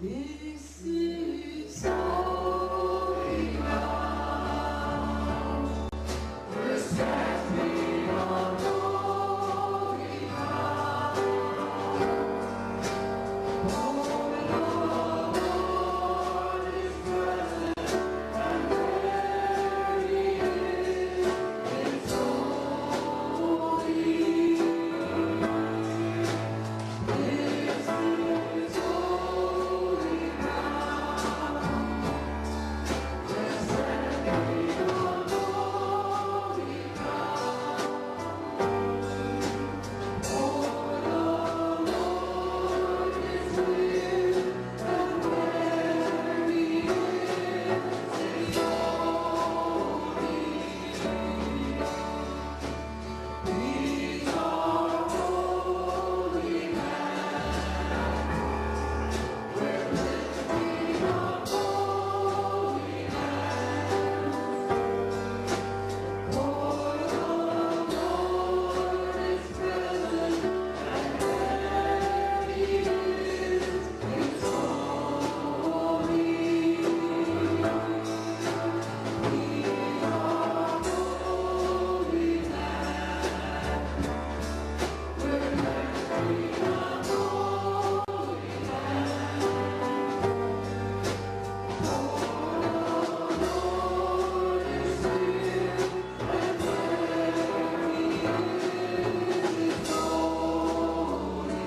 This is holy ground. We're standing on holy ground. Oh, the Lord is present, and there He is holy. This is holy ground. We're standing on holy ground. Oh, the Lord is near, and where He is holy. These are holy land. We're lifting up holy hands. For the Lord is present, and where He is holy. These are holy land. We're lifting up holy hands. For the Lord is near, and where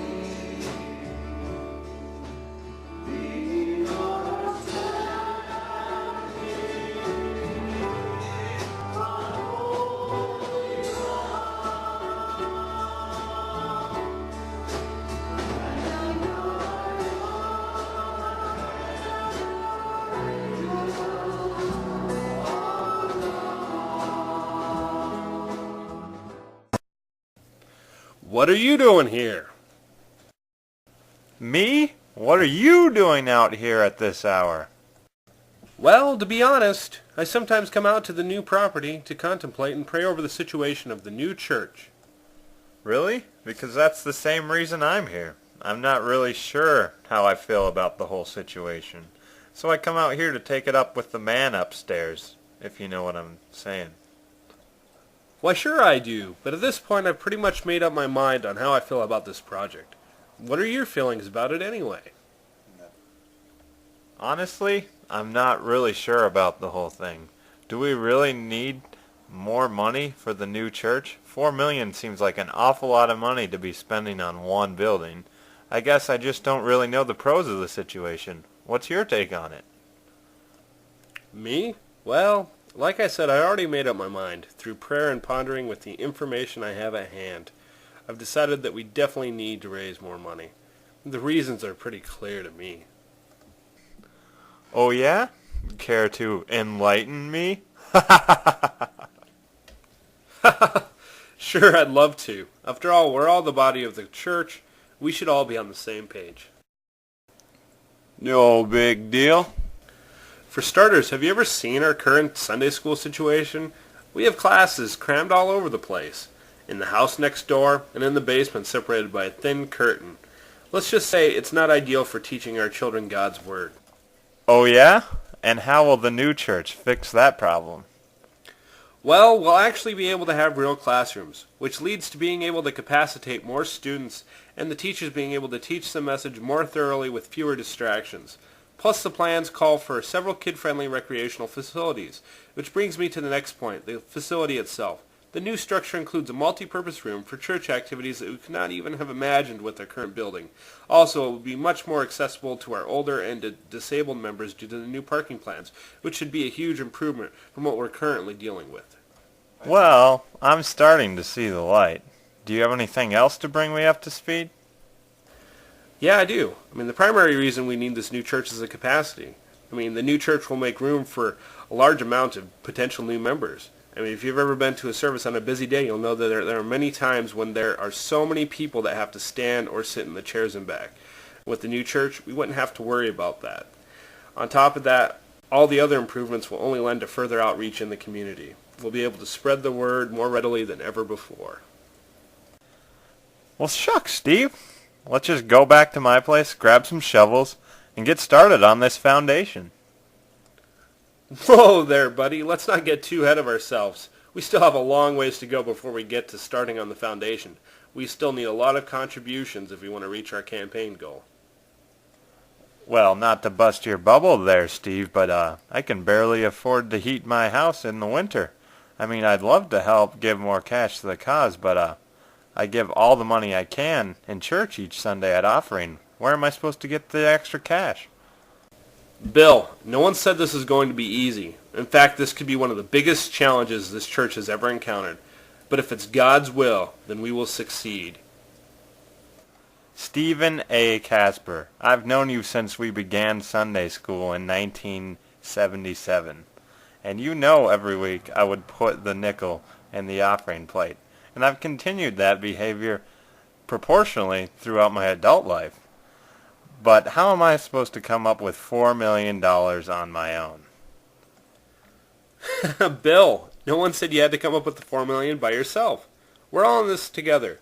He is holy. We are standing on holy What are you doing here? Me? What are you doing out here at this hour? Well, to be honest, I sometimes come out to the new property to contemplate and pray over the situation of the new church. Really? Because that's the same reason I'm here. I'm not really sure how I feel about the whole situation. So I come out here to take it up with the man upstairs, if you know what I'm saying. Why, sure I do, but at this point I've pretty much made up my mind on how I feel about this project. What are your feelings about it anyway? Honestly, I'm not really sure about the whole thing. Do we really need more money for the new church? $4 million seems like an awful lot of money to be spending on one building. I guess I just don't really know the pros of the situation. What's your take on it? Me? Well, like I said, I already made up my mind. Through prayer and pondering with the information I have at hand, I've decided that we definitely need to raise more money. The reasons are pretty clear to me. Oh yeah? Care to enlighten me? Sure, I'd love to. After all, we're all the body of the church. We should all be on the same page. No big deal. For starters, have you ever seen our current Sunday school situation? We have classes crammed all over the place. In the house next door, and in the basement separated by a thin curtain. Let's just say it's not ideal for teaching our children God's Word. Oh yeah? And how will the new church fix that problem? Well, we'll actually be able to have real classrooms, which leads to being able to capacitate more students and the teachers being able to teach the message more thoroughly with fewer distractions. Plus, the plans call for several kid-friendly recreational facilities, which brings me to the next point, the facility itself. The new structure includes a multi-purpose room for church activities that we could not even have imagined with our current building. Also, it will be much more accessible to our older and disabled members due to the new parking plans, which should be a huge improvement from what we're currently dealing with. Well, I'm starting to see the light. Do you have anything else to bring me up to speed? Yeah, I do. The primary reason we need this new church is the capacity. The new church will make room for a large amount of potential new members. If you've ever been to a service on a busy day, you'll know that there are many times when there are so many people that have to stand or sit in the chairs and back. With the new church, we wouldn't have to worry about that. On top of that, all the other improvements will only lend to further outreach in the community. We'll be able to spread the word more readily than ever before. Well, shucks, Steve. Let's just go back to my place, grab some shovels, and get started on this foundation. Whoa there, buddy. Let's not get too ahead of ourselves. We still have a long ways to go before we get to starting on the foundation. We still need a lot of contributions if we want to reach our campaign goal. Well, not to bust your bubble there, Steve, but I can barely afford to heat my house in the winter. I mean, I'd love to help give more cash to the cause, but I give all the money I can in church each Sunday at offering. Where am I supposed to get the extra cash? Bill, no one said this is going to be easy. In fact, this could be one of the biggest challenges this church has ever encountered. But if it's God's will, then we will succeed. Stephen A. Casper, I've known you since we began Sunday school in 1977. And you know every week I would put the nickel in the offering plate. And I've continued that behavior proportionally throughout my adult life. But how am I supposed to come up with $4 million on my own? Bill, no one said you had to come up with the $4 million by yourself. We're all in this together.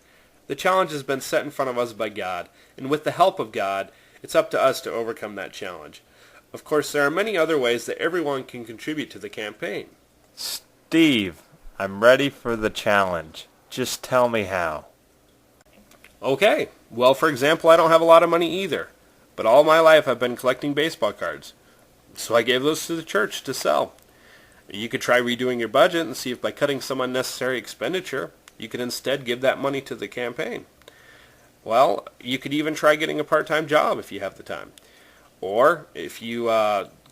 The challenge has been set in front of us by God, and with the help of God, it's up to us to overcome that challenge. Of course, there are many other ways that everyone can contribute to the campaign. Steve, I'm ready for the challenge. Just tell me how. Okay, well, for example, I don't have a lot of money either, but all my life I've been collecting baseball cards. So I gave those to the church to sell. You could try redoing your budget and see if by cutting some unnecessary expenditure, you could instead give that money to the campaign. Well, you could even try getting a part-time job if you have the time. Or if you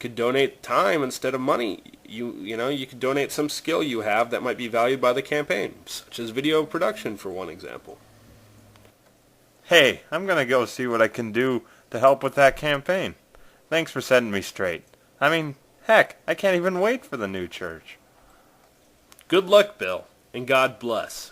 could donate time instead of money, you could donate some skill you have that might be valued by the campaign, such as video production for one example. Hey, I'm going to go see what I can do to help with that campaign. Thanks for setting me straight. I mean, heck, I can't even wait for the new church. Good luck, Bill, and God bless.